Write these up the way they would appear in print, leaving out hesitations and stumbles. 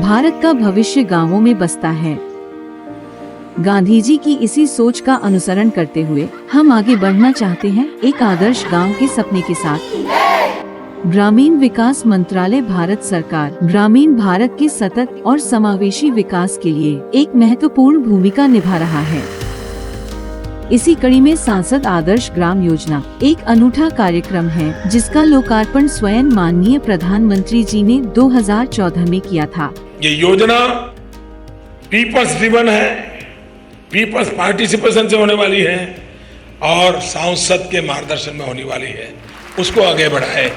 भारत का भविष्य गांवों में बसता है। गांधी जी की इसी सोच का अनुसरण करते हुए हम आगे बढ़ना चाहते हैं एक आदर्श गांव के सपने के साथ। ग्रामीण विकास मंत्रालय भारत सरकार ग्रामीण भारत के सतत और समावेशी विकास के लिए एक महत्वपूर्ण भूमिका निभा रहा है। इसी कड़ी में सांसद आदर्श ग्राम योजना एक अनूठा कार्यक्रम है, जिसका लोकार्पण स्वयं माननीय प्रधानमंत्री जी ने 2014 में किया था। ये योजना पीपल्स ड्रिवन है, पीपल्स पार्टिसिपेशन से होने वाली है और सांसद के मार्गदर्शन में होने वाली है। उसको आगे बढ़ाए।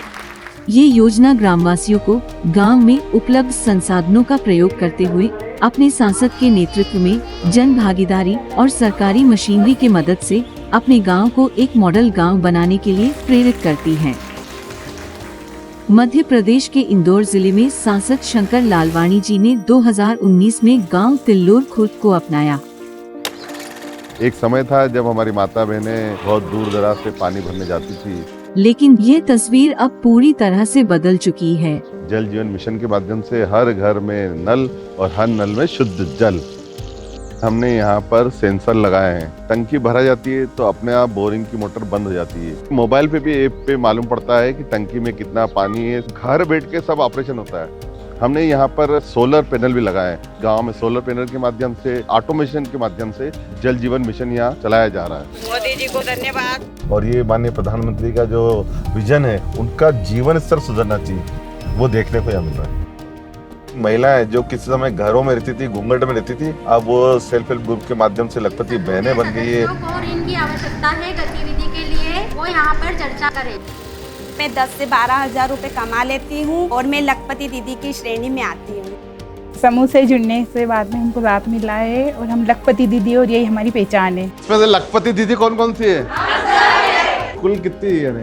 ये योजना ग्रामवासियों को गांव में उपलब्ध संसाधनों का प्रयोग करते हुए अपने सांसद के नेतृत्व में जन भागीदारी और सरकारी मशीनरी के मदद से अपने गांव को एक मॉडल गांव बनाने के लिए प्रेरित करती है। मध्य प्रदेश के इंदौर जिले में सांसद शंकर लालवानी जी ने 2019 में गांव तिल्लोर खुर्द को अपनाया। एक समय था जब हमारी माता बहनें बहुत दूर दराज से पानी भरने जाती थी, लेकिन ये तस्वीर अब पूरी तरह से बदल चुकी है। जल जीवन मिशन के माध्यम से हर घर में नल और हर नल में शुद्ध जल। हमने यहाँ पर सेंसर लगाए हैं। टंकी भरा जाती है तो अपने आप बोरिंग की मोटर बंद हो जाती है। मोबाइल पे भी ऐप पे मालूम पड़ता है कि टंकी में कितना पानी है। घर बैठ के सब ऑपरेशन होता है। हमने यहाँ पर सोलर पैनल भी लगाए हैं। गांव में सोलर पैनल के माध्यम से, ऑटोमेशन के माध्यम से जल जीवन मिशन यहाँ चलाया जा रहा है। मोदी जी को धन्यवाद। और ये माननीय प्रधानमंत्री का जो विजन है, उनका जीवन स्तर सुधरना चाहिए, वो देखने को यहाँ मिल रहा है। महिलाएं जो किसी समय घरों में रहती थी, घूंघट में रहती थी, अब वो सेल्फ हेल्प ग्रुप के माध्यम से लखपति बहनें बन गई है। और इनकी आवश्यकता है गतिविधि के लिए वो यहाँ पर चर्चा करें। मैं 10 से 12 हजार रुपए कमा लेती हूँ और मैं लखपति दीदी की श्रेणी में आती हूँ। समूह से जुड़ने से बाद में हमको लाभ मिला है और हम लखपति दीदी और यही हमारी पहचान है। इसमें से लखपति दीदी कौन कौन सी है? कुल कितनी है?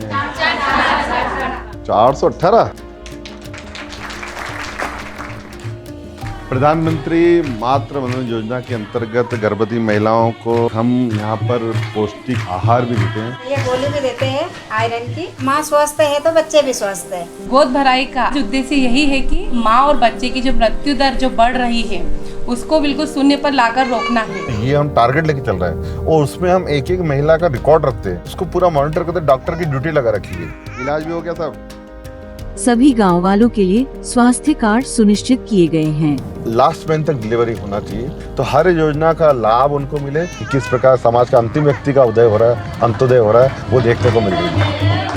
418। प्रधानमंत्री मातृ वंदना योजना के अंतर्गत गर्भवती महिलाओं को हम यहाँ पर पौष्टिक आहार भी देते हैं। ये गोली भी देते हैं आयरन की। माँ स्वस्थ है तो बच्चे भी स्वस्थ है। गोद भराई का उद्देश्य यही है कि माँ और बच्चे की जो मृत्यु दर जो बढ़ रही है उसको बिल्कुल शून्य पर लाकर रोकना है। ये हम टारगेट लेके चल रहे हैं और उसमें हम एक एक महिला का रिकॉर्ड रखते हैं, उसको पूरा मॉनिटर करते हैं। डॉक्टर की ड्यूटी लगा रखी है। इलाज भी हो गया सब। सभी गांव वालों के लिए स्वास्थ्य कार्ड सुनिश्चित किए गए हैं। लास्ट मंथ तक डिलीवरी होना चाहिए तो हर योजना का लाभ उनको मिले। किस प्रकार समाज का अंतिम व्यक्ति का उदय हो रहा है, अंत्योदय हो रहा है, वो देखने को मिल रही है।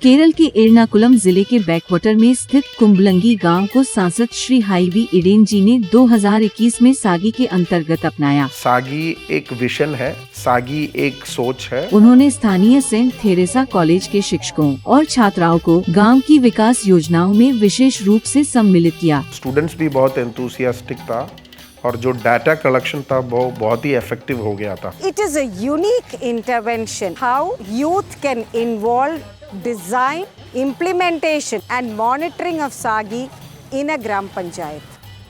केरल के एर्नाकुलम जिले के बैकवाटर में स्थित कुंबलंगी गांव को सांसद श्री हाईवी इडेन जी ने 2021 में सागी के अंतर्गत अपनाया। सागी एक विजन है, सागी एक सोच है। उन्होंने स्थानीय सेंट थेरेसा कॉलेज के शिक्षकों और छात्राओं को गांव की विकास योजनाओं में विशेष रूप से सम्मिलित किया। स्टूडेंट्स भी बहुत एंथुसियास्टिक था और जो डाटा कलेक्शन था वो बहुत ही इफेक्टिव हो गया था। It is a unique intervention how youth can involve design, implementation and monitoring of Sagi in a ग्राम पंचायत।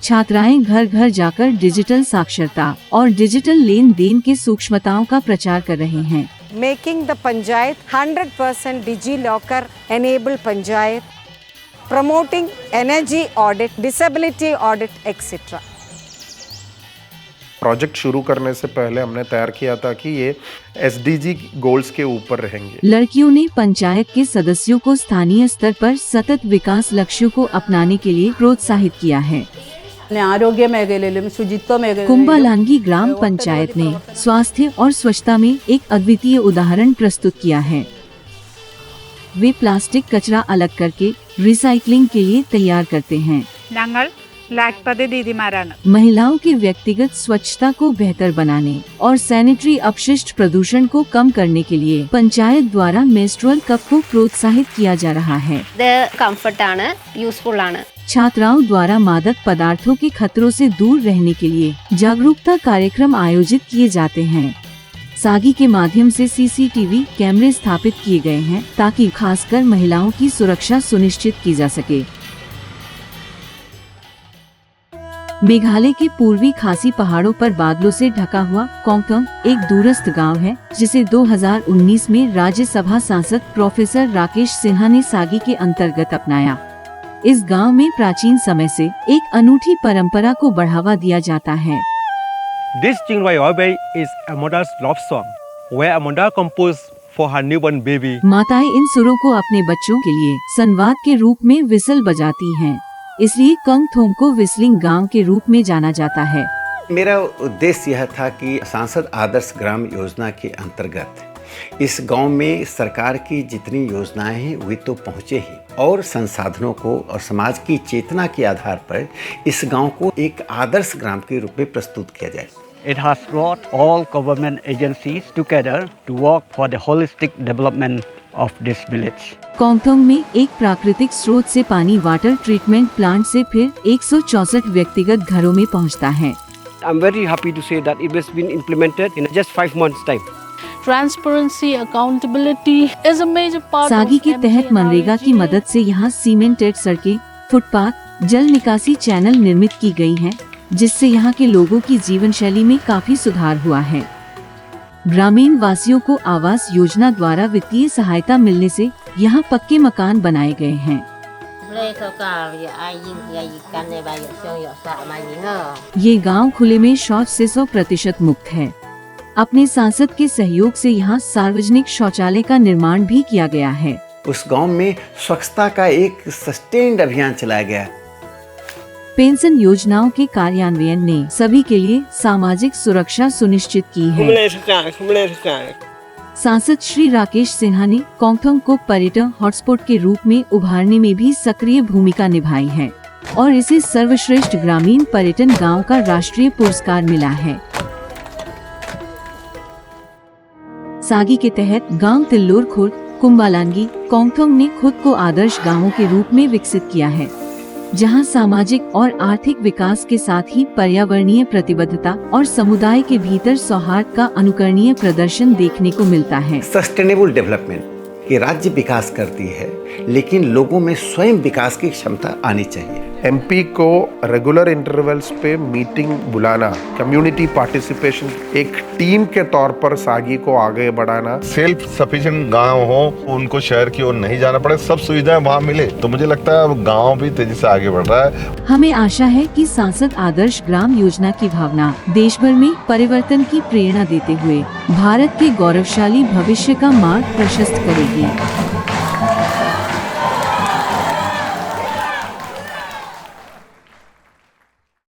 छात्राएं घर घर जाकर डिजिटल साक्षरता और डिजिटल लेन देन के सूक्ष्मताओं का प्रचार कर रहे हैं। Making the panchayat 100% DigiLocker enabled panchayat, promoting energy audit, disability audit, etc. Project शुरू करने से पहले हमने तैयार किया था कि ये SDG गोल्स के ऊपर रहेंगे। लड़कियों ने पंचायत के सदस्यों को स्थानीय स्तर पर सतत विकास लक्ष्यों को अपनाने के लिए प्रोत्साहित किया है। कुंबालांगी ग्राम पंचायत ने स्वास्थ्य और स्वच्छता में एक अद्वितीय उदाहरण प्रस्तुत किया है। वे प्लास्टिक कचरा अलग करके रिसाइकलिंग के लिए तैयार करते हैं। महिलाओं की व्यक्तिगत स्वच्छता को बेहतर बनाने और सैनिटरी अपशिष्ट प्रदूषण को कम करने के लिए पंचायत द्वारा मेंस्ट्रुअल कप को प्रोत्साहित किया जा रहा है। छात्राओं द्वारा मादक पदार्थों के खतरों से दूर रहने के लिए जागरूकता कार्यक्रम आयोजित किए जाते हैं। सागी के माध्यम से CCTV कैमरे स्थापित किए गए हैं ताकि खासकर महिलाओं की सुरक्षा सुनिश्चित की जा सके। मेघालय के पूर्वी खासी पहाड़ों पर बादलों से ढका हुआ कोंगतम एक दूरस्थ गांव है, जिसे 2019 में राज्यसभा सांसद प्रोफेसर राकेश सिन्हा ने सागी के अंतर्गत अपनाया। इस गांव में प्राचीन समय से एक अनूठी परंपरा को बढ़ावा दिया जाता है। This Chingwai Oibei is a mother's love song, where a mother composed for her newborn baby. माताएं इन सुरों को अपने बच्चों के लिए संवाद के रूप में विसल बजाती हैं। इसलिए कंगथोम को विस्लिंग गांव के रूप में जाना जाता है। मेरा उद्देश्य यह था कि सांसद आदर्श ग्राम योजना के अंतर्गत इस गांव में सरकार की जितनी योजनाएं हैं वे तो पहुंचे ही, और संसाधनों को और समाज की चेतना के आधार पर इस गांव को एक आदर्श ग्राम के रूप में प्रस्तुत किया जाए। It has brought all government agencies together to work for the holistic development of this village. कंगथोम में एक प्राकृतिक स्रोत से पानी वाटर ट्रीटमेंट प्लांट से फिर 164 व्यक्तिगत घरों में पहुंचता है। I'm very happy to say that it has been implemented in just 5 months' time. Transparency, accountability is a major part Sagi of के तहत मनरेगा की मदद से यहाँ सीमेंटेड सड़कें, फुटपाथ, जल निकासी चैनल निर्मित की गई हैं, जिससे यहाँ के लोगों की जीवन शैली में काफी सुधार हुआ है। ग्रामीण वासियों को आवास योजना द्वारा वित्तीय सहायता मिलने से यहाँ पक्के मकान बनाए गए हैं। ये गांव खुले में शौच से 100% मुक्त है। अपने सांसद के सहयोग से यहाँ सार्वजनिक शौचालय का निर्माण भी किया गया है। उस गांव में स्वच्छता का एक सस्टेन्ड अभियान चलाया गया। पेंशन योजनाओं के कार्यान्वयन ने सभी के लिए सामाजिक सुरक्षा सुनिश्चित की है। सांसद श्री राकेश सिन्हा ने कंगथोम को पर्यटन हॉटस्पॉट के रूप में उभारने में भी सक्रिय भूमिका निभाई है और इसे सर्वश्रेष्ठ ग्रामीण पर्यटन गांव का राष्ट्रीय पुरस्कार मिला है। सागी के तहत गांव तिल्लोर खुर्द, कुंबालांगी, कंगथोम ने खुद को आदर्श गांवों के रूप में विकसित किया है, जहां सामाजिक और आर्थिक विकास के साथ ही पर्यावरणीय प्रतिबद्धता और समुदाय के भीतर सौहार्द का अनुकरणीय प्रदर्शन देखने को मिलता है। सस्टेनेबल डेवलपमेंट कि राज्य विकास करती है, लेकिन लोगों में स्वयं विकास की क्षमता आनी चाहिए। एमपी को रेगुलर इंटरवल्स पे मीटिंग बुलाना, कम्युनिटी पार्टिसिपेशन, एक टीम के तौर पर सागी को आगे बढ़ाना। सेल्फ सफिशिएंट गांव हो, उनको शहर की ओर नहीं जाना पड़े, सब सुविधाएं वहाँ मिले, तो मुझे लगता है अब गांव भी तेजी से आगे बढ़ रहा है। हमें आशा है कि सांसद आदर्श ग्राम योजना की भावना देश भर में परिवर्तन की प्रेरणा देते हुए भारत के गौरवशाली भविष्य का मार्ग प्रशस्त करेगी।